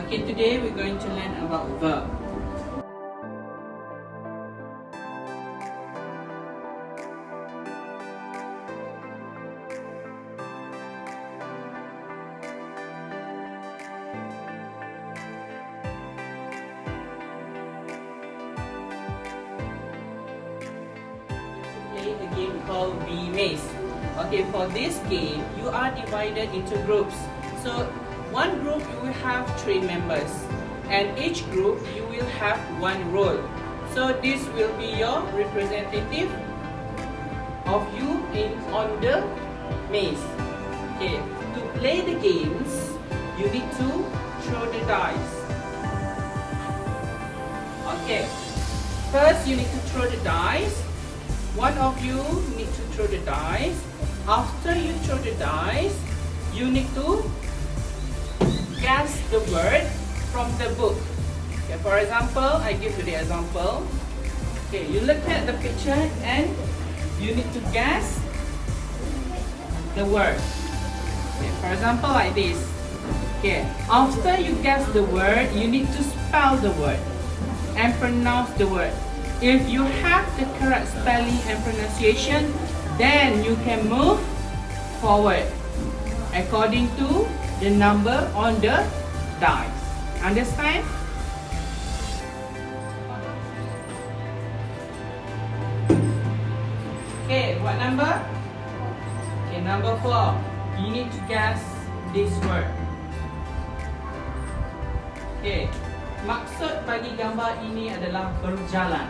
Okay, today we're going to learn about verb. Play a game called Be Maze. Okay, for this game, you are divided into groups. So, one group you will have 3 members, and each group you will have 1 role. So, this will be your representative of you on the maze. Okay, to play the games, you need to throw the dice. Okay, first you need to throw the dice. One of you need to throw the dice. After you throw the dice, you need to guess the word from the book. Okay, for example, I give you the example. Okay, you look at the picture and you need to guess the word. Okay, for example, like this. Okay, after you guess the word, you need to spell the word and pronounce the word. If you have the correct spelling and pronunciation, then you can move forward according to the number on the dice. Understand? Okay, what number? Okay, number 4. You need to guess this word. Okay, maksud bagi gambar ini adalah berjalan.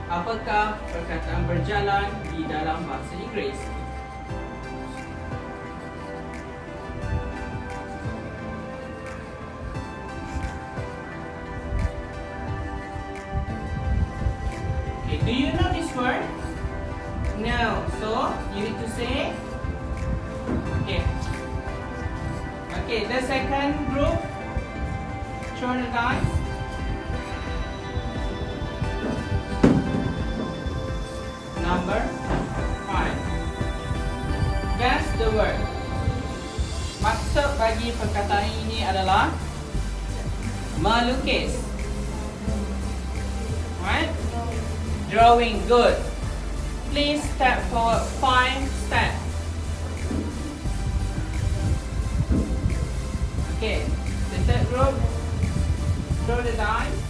Apakah perkataan berjalan di dalam bahasa Inggeris? Okay, do you know this word? No. So, you need to say. Okay. Okay, the second group, throw the dice. Number 5. Guess the word. Maksud bagi perkataan ini adalah melukis. Right? Drawing, good. Please step forward 5 steps. Okay, the third group, throw the dice.